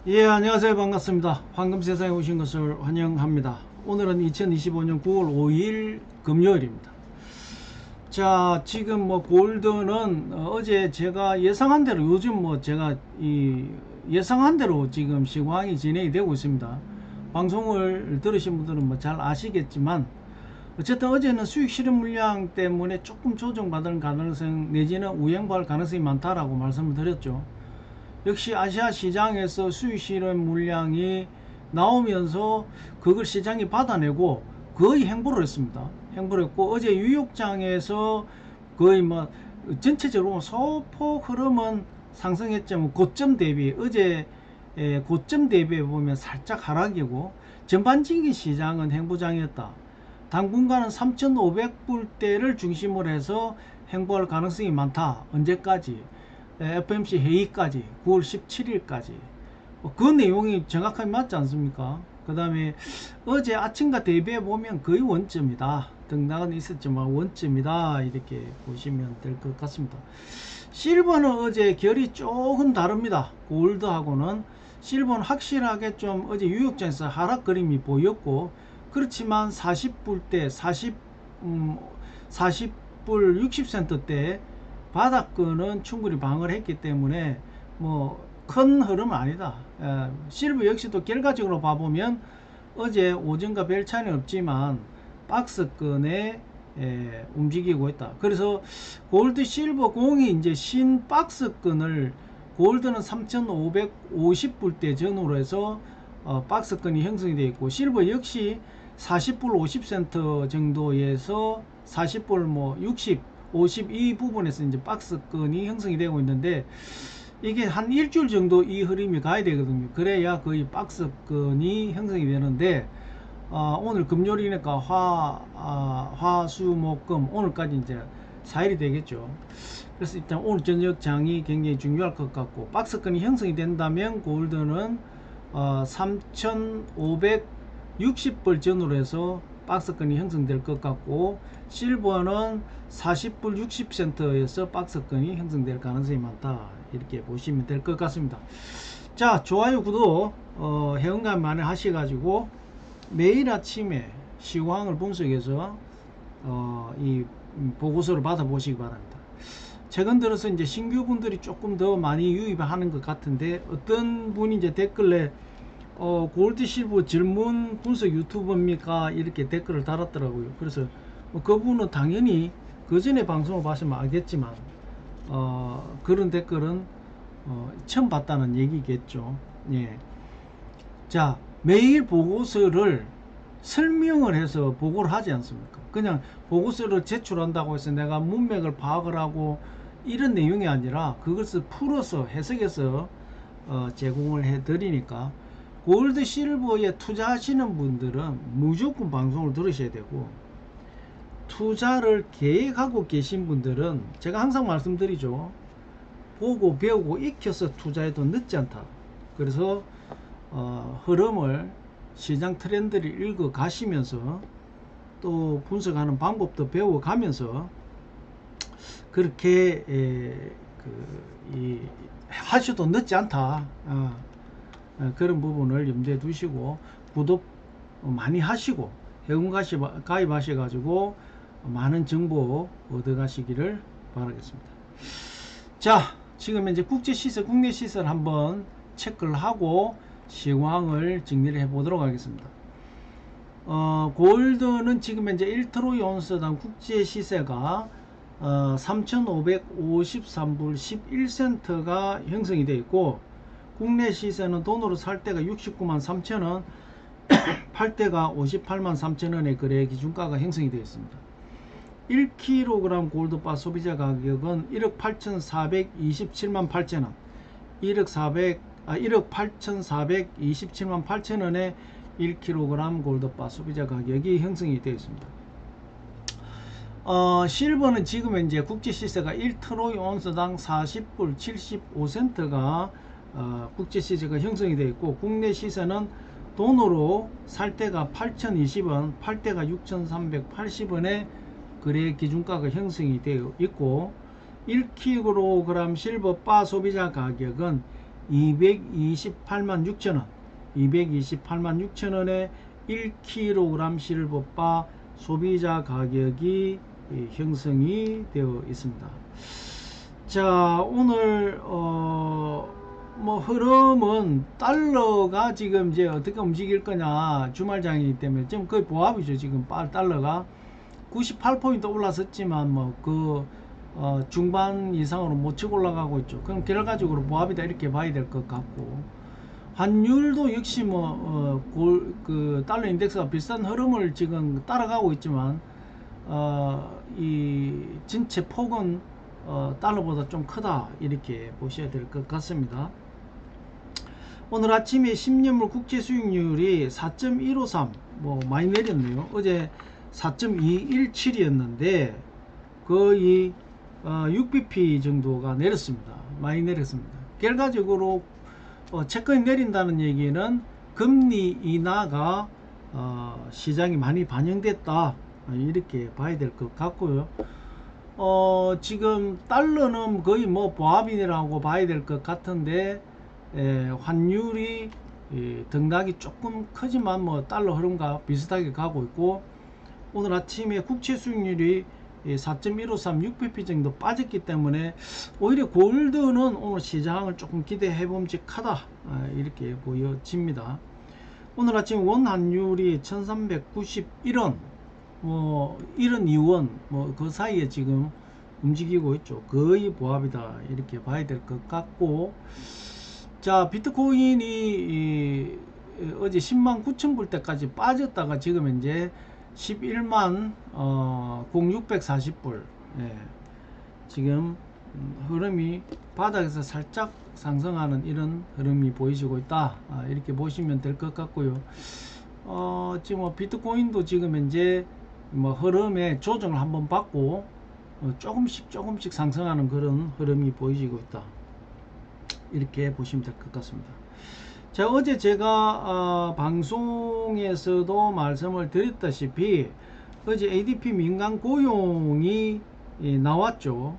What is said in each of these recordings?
예, 안녕하세요. 반갑습니다. 황금세상에 오신 것을 환영합니다. 오늘은 2025년 9월 5일 금요일입니다. 자, 지금 뭐 골드는 어제 제가 예상한 대로 요즘 뭐 제가 예상한 대로 지금 시황이 진행이 되고 있습니다. 방송을 들으신 분들은 뭐 잘 아시겠지만 어쨌든 어제는 수익 실현 물량 때문에 조금 조정받을 가능성 내지는 우행할 가능성이 많다라고 말씀을 드렸죠. 역시 아시아 시장에서 수익 실현 물량이 나오면서 그걸 시장이 받아내고 거의 행보를 했습니다. 행보를 했고 어제 뉴욕장에서 거의 뭐 전체적으로 소폭 흐름은 상승했지만 고점 대비 어제 고점 대비해 보면 살짝 하락이고 전반적인 시장은 행보장이었다. 당분간은 3,500불대를 중심으로 해서 행보할 가능성이 많다. 언제까지? FMC 회의까지 9월 17일까지 그 내용이 정확하게 맞지 않습니까? 그 다음에 어제 아침과 대비해 보면 거의 원점이다. 등락은 있었지만 원점이다. 이렇게 보시면 될 것 같습니다. 실버는 어제 결이 조금 다릅니다. 골드하고는 실버는 확실하게 좀 어제 뉴욕장에서 하락 그림이 보였고 그렇지만 40불대 40불 60센트대 바닥권은 충분히 방어를 했기 때문에 뭐 큰 흐름은 아니다. 실버 역시도 결과적으로 봐보면 어제 오전과 별 차이는 없지만 박스권에 움직이고 있다. 그래서 골드 실버 공이 이제 신 박스권을 골드는 3,550불대 전후로 해서 박스권이 형성이 되어 있고 실버 역시 40불 50센트 정도에서 40불 뭐 60, 50 이 부분에서 이제 박스권이 형성이 되고 있는데 이게 한 일주일 정도 이 흐름이 가야 되거든요. 그래야 거의 박스권이 형성이 되는데 오늘 금요일이니까 화수목금 오늘까지 이제 4일이 되겠죠. 그래서 일단 오늘 저녁 장이 굉장히 중요할 것 같고 박스권이 형성이 된다면 골드는 3,560불 전후로 해서 박스권이 형성될 것 같고 실버는 40불 60센트에서 박스권이 형성될 가능성이 많다. 이렇게 보시면 될 것 같습니다. 자, 좋아요, 구독 회원가입 많이 하셔가지고 매일 아침에 시황을 분석해서 이 보고서를 받아보시기 바랍니다. 최근 들어서 이제 신규 분들이 조금 더 많이 유입하는 것 같은데 어떤 분이 이제 댓글에 골드 실버 질문 분석 유튜버입니까? 이렇게 댓글을 달았더라고요. 그래서 그분은 당연히 그 전에 방송을 봤으면 알겠지만 그런 댓글은 처음 봤다는 얘기겠죠. 예. 자, 매일 보고서를 설명을 해서 보고를 하지 않습니까? 그냥 보고서를 제출한다고 해서 내가 문맥을 파악을 하고 이런 내용이 아니라 그것을 풀어서 해석해서 제공을 해 드리니까 골드 실버에 투자하시는 분들은 무조건 방송을 들으셔야 되고 투자를 계획하고 계신 분들은 제가 항상 말씀드리죠. 보고 배우고 익혀서 투자해도 늦지 않다. 그래서 흐름을 시장 트렌드를 읽어 가시면서 또 분석하는 방법도 배워 가면서 그렇게 하셔도 늦지 않다. 그런 부분을 염두에 두시고 구독 많이 하시고 회원 가입하셔 가지고 많은 정보 얻어 가시기를 바라겠습니다. 자, 지금 이제 국제 시세, 국내 시세를 한번 체크를 하고 시황을 정리를 해 보도록 하겠습니다. 골드는 지금 현재 1트로이 온스당 국제 시세가 3,553불 11센트가 형성이 되어 있고 국내 시세는 돈으로 살 때가 69만 3천원 팔 때가 58만 3천원의 거래 기준가가 형성이 되어 있습니다. 1kg 골드바 소비자 가격은 1억 8,427만 8천원 1억 8,427만 8천원에 1kg 골드바 소비자 가격이 형성이 되어 있습니다. 실버는 지금 현재 국제 시세가 1트로이 온스당 40불 75센트가 국제 시세가 형성이 되어 있고 국내 시세는 돈으로 살 때가 8,020원 팔 때가 6,380원에 거래 기준가가 형성이 되어 있고 1kg 실버 바 소비자 가격은 228만 6천원 228만 6천원에 1kg 실버바 소비자 가격이 형성이 되어 있습니다. 자, 오늘 뭐 흐름은 달러가 지금 이제 어떻게 움직일 거냐, 주말장이기 때문에 지금 거의 보합이죠. 지금 달러가 98포인트 올라섰지만 뭐 중반 이상으로 못 치고 올라가고 있죠. 그럼 결과적으로 보합이다 이렇게 봐야 될 것 같고, 환율도 역시 그 달러 인덱스가 비슷한 흐름을 지금 따라가고 있지만 이 전체 폭은 달러보다 좀 크다 이렇게 보셔야 될 것 같습니다. 오늘 아침에 10년물 국채 수익률이 4.153 뭐 많이 내렸네요. 어제 4.217이었는데 거의 6bp 정도가 내렸습니다. 많이 내렸습니다. 결과적으로 채권이 내린다는 얘기는 금리 인하가 시장이 많이 반영됐다 이렇게 봐야 될 것 같고요. 지금 달러는 거의 뭐 보합이라고 봐야 될 것 같은데 환율이 등락이 조금 크지만 뭐 달러 흐름과 비슷하게 가고 있고, 오늘 아침에 국채 수익률이 4.153 6bp 정도 빠졌기 때문에 오히려 골드는 오늘 시장을 조금 기대해 봄직하다 이렇게 보여집니다. 오늘 아침 원 환율이 1391원 뭐 72원 뭐 그 사이에 지금 움직이고 있죠. 거의 보합이다 이렇게 봐야 될 것 같고, 자, 비트코인이 어제 10만 9천 불 때까지 빠졌다가 지금 이제 11만 0640불 지금 흐름이 바닥에서 살짝 상승하는 이런 흐름이 보이시고 있다 이렇게 보시면 될 것 같고요. 지금 뭐 비트코인도 지금 이제 뭐 흐름에 조정을 한번 받고 조금씩 상승하는 그런 흐름이 보이시고 있다 이렇게 보시면 될 것 같습니다. 자, 어제 제가 방송에서도 말씀을 드렸다시피 어제 ADP 민간 고용이 나왔죠.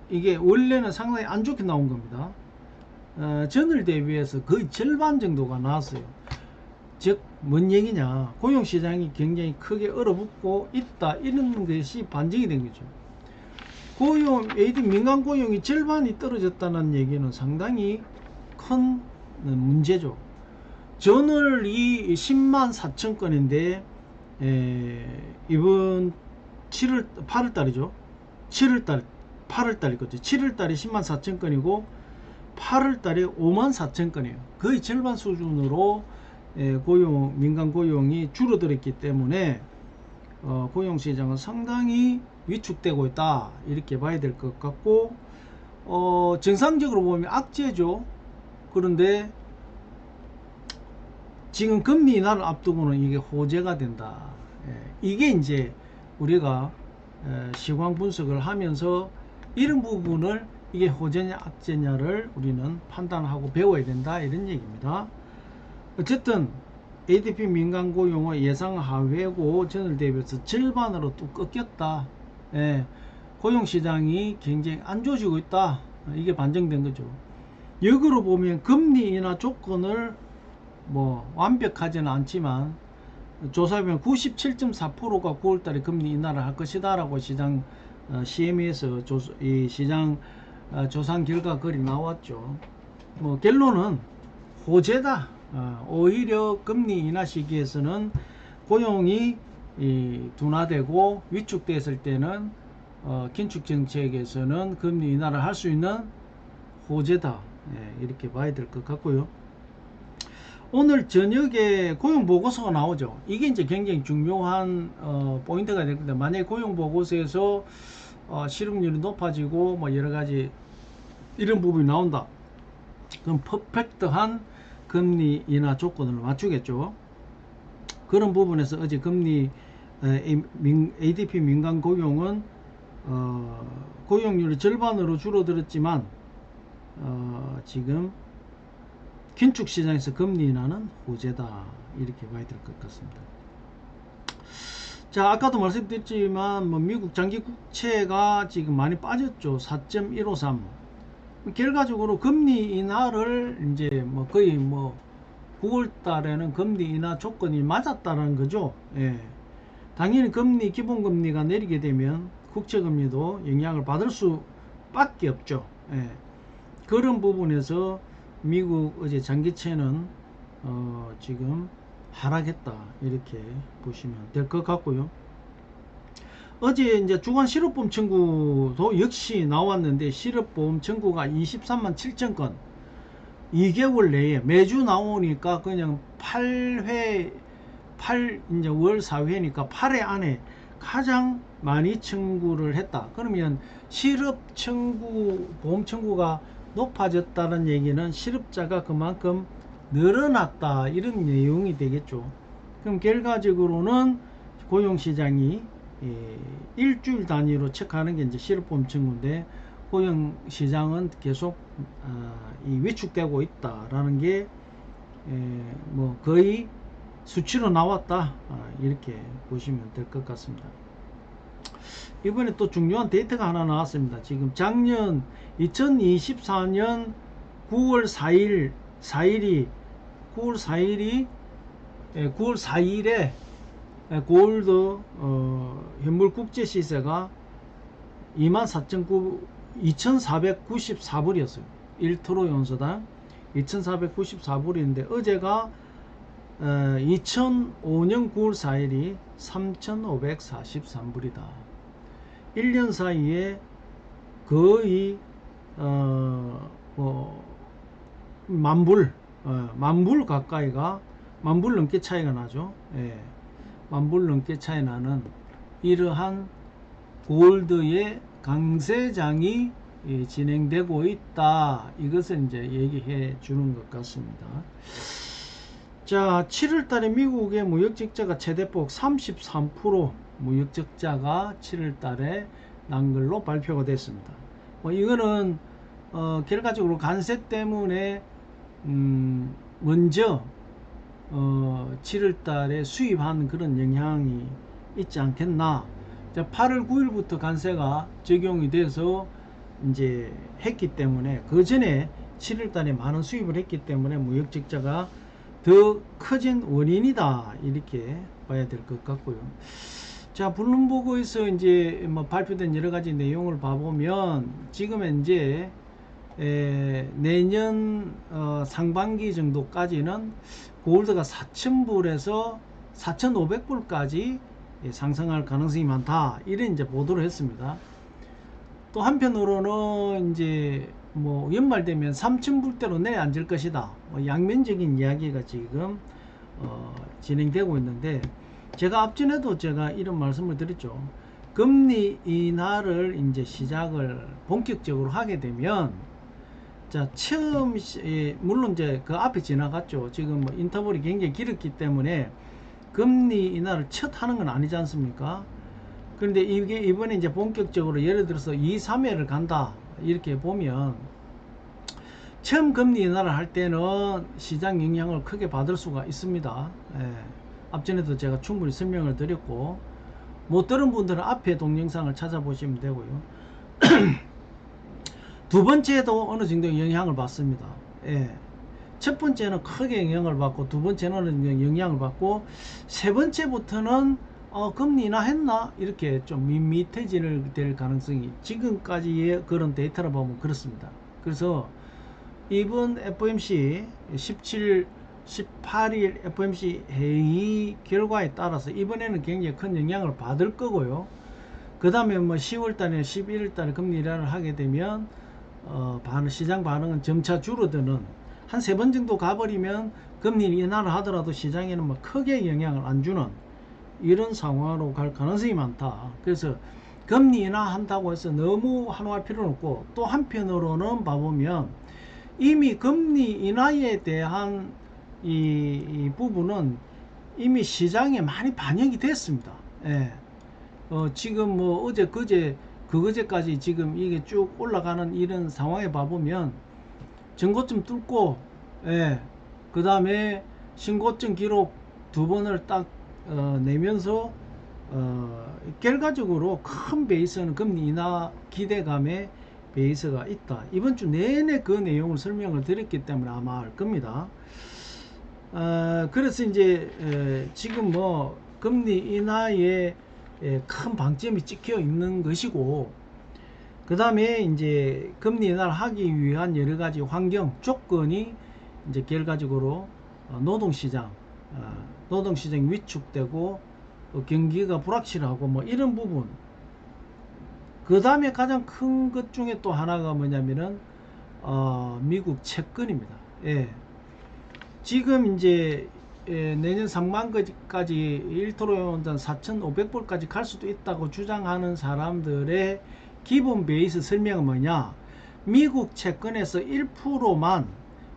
이게 원래는 상당히 안 좋게 나온 겁니다. 전월 대비해서 거의 절반 정도가 나왔어요. 즉 뭔 얘기냐, 고용시장이 굉장히 크게 얼어붙고 있다 이런 것이 반증이 된 거죠. AD 민간 고용이 절반이 떨어졌다는 얘기는 상당히 큰 문제죠. 전월이 10만 4천 건인데 이번 8월달이죠. 8월달이거든요. 7월달이 10만 4천 건이고 8월달에 5만 4천 건이에요. 거의 절반 수준으로 민간 고용이 줄어들었기 때문에 고용시장은 상당히 위축되고 있다 이렇게 봐야 될 것 같고, 정상적으로 보면 악재죠. 그런데 지금 금리 인하를 앞두고는 이게 호재가 된다. 이게 이제 우리가 시황 분석을 하면서 이런 부분을 이게 호재냐 악재냐를 우리는 판단하고 배워야 된다 이런 얘기입니다. 어쨌든 ADP 민간 고용은 예상 하회고 전월 대비해서 절반으로 또 꺾였다. 고용시장이 굉장히 안 좋아지고 있다. 이게 반증된 거죠. 역으로 보면 금리 인하 조건을 뭐 완벽하지는 않지만 조사에 보면 97.4%가 9월달에 금리 인하를 할 것이다 라고 시장 CME에서 시장 조사 결과 글이 나왔죠. 뭐 결론은 호재다. 오히려 금리 인하 시기에서는 고용이 둔화되고 위축됐을 때는 긴축 정책에서는 금리 인하를 할 수 있는 호재다. 이렇게 봐야 될 것 같고요. 오늘 저녁에 고용보고서가 나오죠. 이게 이제 굉장히 중요한 포인트가 될 건데, 만약에 고용보고서에서 실업률이 높아지고 뭐 여러가지 이런 부분이 나온다, 그럼 퍼펙트한 금리 인하 조건을 맞추겠죠. 그런 부분에서 어제 금리 ADP 민간 고용은 고용률이 절반으로 줄어들었지만 지금 긴축 시장에서 금리 인하는 호재다 이렇게 봐야 될 것 같습니다. 자, 아까도 말씀드렸지만 뭐 미국 장기 국채가 지금 많이 빠졌죠. 4.153 결과적으로 금리 인하를 이제 뭐 거의 뭐 9월 달에는 금리 인하 조건이 맞았다는 거죠. 예. 당연히 금리, 기본금리가 내리게 되면 국채금리도 영향을 받을 수밖에 없죠. 예. 그런 부분에서 미국 어제 장기채는 지금 하락했다 이렇게 보시면 될 것 같고요. 어제 이제 주간 실업보험 청구도 역시 나왔는데 실업보험 청구가 23만 7천 건 2개월 내에 매주 나오니까 그냥 8회 이제 월 4회니까 8회 안에 가장 많이 청구를 했다. 그러면 실업 청구 보험 청구가 높아졌다는 얘기는 실업자가 그만큼 늘어났다 이런 내용이 되겠죠. 그럼 결과적으로는 고용시장이 일주일 단위로 체크하는 게 이제 실업보험 청구인데 고용시장은 계속 이 위축되고 있다라는 게 뭐 거의 수치로 나왔다 이렇게 보시면 될 것 같습니다. 이번에 또 중요한 데이터가 하나 나왔습니다. 지금 작년 2024년 9월 4일이 9월 4일에 골드 현물 국제 시세가 2494불이었어요. 1트로 연소당 2494불인데 어제가 2005년 9월 4일이 3543불이다. 1년 사이에 거의 만불 가까이가 만불 넘게 차이가 나죠. 예. 만불 넘게 차이 나는 이러한 골드의 강세장이 진행되고 있다. 이것을 이제 얘기해 주는 것 같습니다. 자, 7월 달에 미국의 무역적자가 최대폭 33% 무역적자가 7월 달에 난 걸로 발표가 됐습니다. 이거는 결과적으로 관세 때문에 먼저 7월 달에 수입한 그런 영향이 있지 않겠나. 8월 9일부터 관세가 적용이 돼서 이제 했기 때문에 그 전에 7월 달에 많은 수입을 했기 때문에 무역적자가 더 커진 원인이다 이렇게 봐야 될 것 같고요. 자, 블룸버그에서 이제 뭐 발표된 여러 가지 내용을 봐보면 지금 현재 내년 상반기 정도까지는 골드가 4,000불에서 4,500불까지 상승할 가능성이 많다 이런 이제 보도를 했습니다. 또 한편으로는 이제 뭐 연말 되면 3,000불대로 내앉을 것이다. 양면적인 이야기가 지금 진행되고 있는데 제가 앞전에도 제가 이런 말씀을 드렸죠. 금리 인하를 이제 시작을 본격적으로 하게 되면 자 처음 물론 이제 그 앞에 지나갔죠. 지금 뭐 인터벌이 굉장히 길었기 때문에 금리 인하를 첫 하는 건 아니지 않습니까? 그런데 이게 이번에 이제 본격적으로 예를 들어서 2, 3회를 간다 이렇게 보면 처음 금리 인하를 할 때는 시장 영향을 크게 받을 수가 있습니다. 예. 앞전에도 제가 충분히 설명을 드렸고 못 들은 분들은 앞에 동영상을 찾아보시면 되고요. 두 번째도 어느 정도 영향을 받습니다. 예. 첫 번째는 크게 영향을 받고 두 번째는 영향을 받고 세 번째부터는 금리 인하했나 이렇게 좀 밋밋해질 가능성이 지금까지의 그런 데이터를 보면 그렇습니다. 그래서 이번 FOMC 17, 18일 FOMC 회의 결과에 따라서 이번에는 굉장히 큰 영향을 받을 거고요. 그 다음에 뭐 10월달에 11월달에 금리 인하를 하게 되면 시장 반응은 점차 줄어드는 한 세 번 정도 가버리면 금리 인하를 하더라도 시장에는 뭐 크게 영향을 안 주는 이런 상황으로 갈 가능성이 많다. 그래서 금리 인하한다고 해서 너무 한호할 필요는 없고 또 한편으로는 봐보면 이미 금리 인하에 대한 이 부분은 이미 시장에 많이 반영이 됐습니다. 예. 지금 뭐 어제 그제까지 지금 이게 쭉 올라가는 이런 상황에 봐보면 전고점 뚫고 그 다음에 신고점 기록 두 번을 딱 내면서 결과적으로 큰 베이스는 금리 인하 기대감에 베이스가 있다. 이번 주 내내 그 내용을 설명을 드렸기 때문에 아마 알 겁니다. 그래서 이제 지금 뭐 금리 인하에 큰 방점이 찍혀 있는 것이고, 그 다음에 이제 금리 인하를 하기 위한 여러 가지 환경 조건이 이제 결과적으로 노동시장이 위축되고 경기가 불확실하고 뭐 이런 부분. 그 다음에 가장 큰 것 중에 또 하나가 뭐냐면은 미국 채권입니다. 예. 지금 이제 내년 상반기까지 1토로 4,500불까지 갈 수도 있다고 주장하는 사람들의 기본 베이스 설명은 뭐냐? 미국 채권에서 1%만,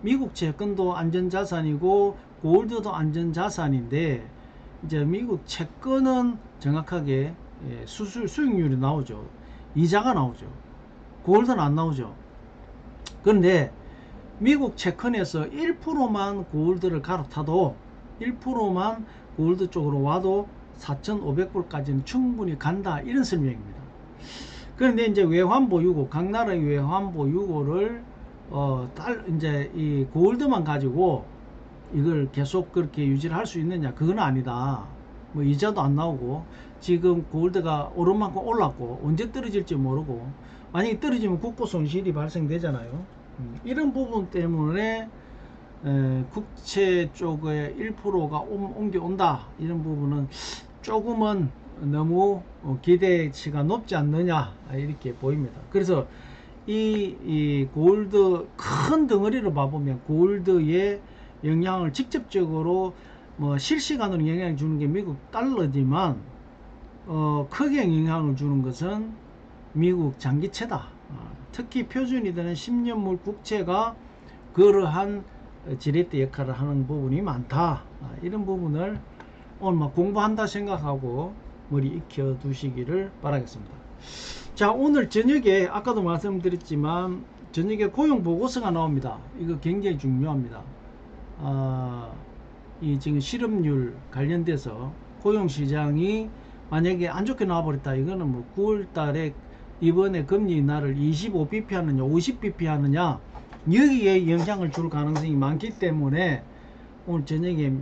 미국 채권도 안전자산이고 골드도 안전자산인데, 이제 미국 채권은 정확하게 수익률이 나오죠. 이자가 나오죠. 골드는 안 나오죠. 그런데 미국 채권에서 1%만 골드를 갈아타도, 1%만 골드 쪽으로 와도 4,500불까지는 충분히 간다, 이런 설명입니다. 그런데 이제 외환보 유고, 각 나라의 외환보 유고를 이제 이 골드만 가지고 이걸 계속 그렇게 유지를 할 수 있느냐? 그건 아니다. 뭐 이자도 안 나오고, 지금 골드가 오른 만큼 올랐고 언제 떨어질지 모르고, 만약에 떨어지면 국고 손실이 발생되잖아요. 이런 부분 때문에 국채 쪽에 1%가 옮겨온다, 이런 부분은 조금은 너무 기대치가 높지 않느냐, 이렇게 보입니다. 그래서 이 골드 큰 덩어리를 봐보면 골드의 영향을 직접적으로 뭐 실시간으로 영향을 주는 게 미국 달러지만 크게 영향을 주는 것은 미국 장기채다. 특히 표준이 되는 10년물 국채가 그러한 지렛대 역할을 하는 부분이 많다. 이런 부분을 오늘 막 공부한다 생각하고 머리 익혀 두시기를 바라겠습니다. 자, 오늘 저녁에 아까도 말씀드렸지만 저녁에 고용 보고서가 나옵니다. 이거 굉장히 중요합니다. 이 지금 실업률 관련돼서 고용시장이 만약에 안 좋게 나와버렸다, 이거는 뭐 9월 달에 이번에 금리 인하를 25bp 하느냐 50bp 하느냐, 여기에 영향을 줄 가능성이 많기 때문에 오늘 저녁에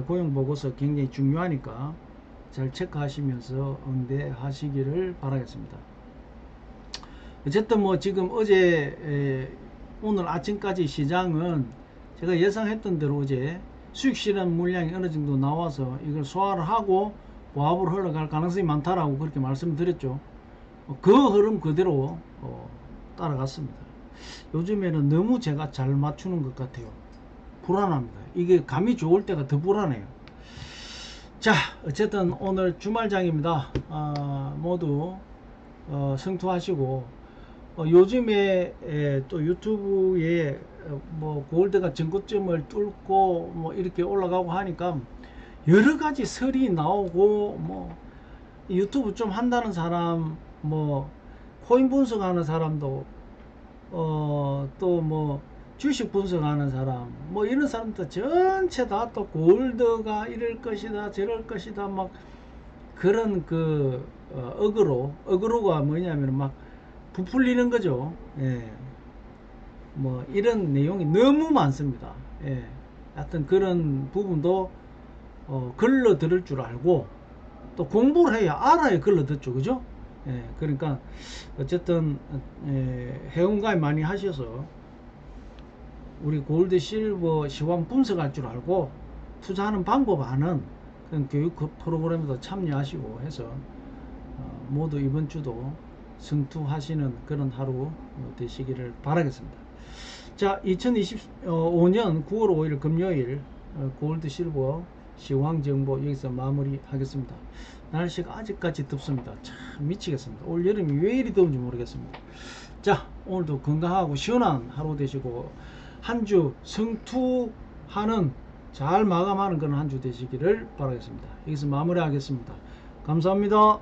고용보고서 굉장히 중요하니까 잘 체크하시면서 응대하시기를 바라겠습니다. 어쨌든 뭐 지금 어제 오늘 아침까지 시장은 제가 예상했던 대로 어제 수익 실현 물량이 어느 정도 나와서 이걸 소화를 하고 보합으로 흘러갈 가능성이 많다라고 그렇게 말씀드렸죠. 그 흐름 그대로 따라갔습니다. 요즘에는 너무 제가 잘 맞추는 것 같아요. 불안합니다. 이게 감이 좋을 때가 더 불안해요. 자, 어쨌든 오늘 주말장입니다. 모두 성투하시고, 요즘에 또 유튜브에 뭐 골드가 전고점을 뚫고 뭐 이렇게 올라가고 하니까 여러 가지 설이 나오고, 뭐 유튜브 좀 한다는 사람, 뭐 코인 분석하는 사람도 또 뭐 주식 분석하는 사람, 뭐 이런 사람들 전체 다 또 골드가 이럴 것이다 저럴 것이다 막 그런 그 어그로가 뭐냐면 막 부풀리는 거죠. 예. 뭐 이런 내용이 너무 많습니다. 예. 하여튼 그런 부분도 걸러 들을 줄 알고 또 공부를 해야 알아야 걸러 듣죠. 그죠? 예. 그러니까 어쨌든 회원가입 많이 하셔서 우리 골드 실버 시황 분석할 줄 알고 투자하는 방법 아는 그런 교육 프로그램에도 참여하시고 해서 모두 이번 주도 성투하시는 그런 하루 되시기를 바라겠습니다. 자, 2025년 9월 5일 금요일 골드 실버 시황 정보 여기서 마무리하겠습니다. 날씨가 아직까지 덥습니다. 참 미치겠습니다. 올 여름이 왜 이리 더운지 모르겠습니다. 자, 오늘도 건강하고 시원한 하루 되시고 한 주 성투하는 잘 마감하는 그런 한 주 되시기를 바라겠습니다. 여기서 마무리하겠습니다. 감사합니다.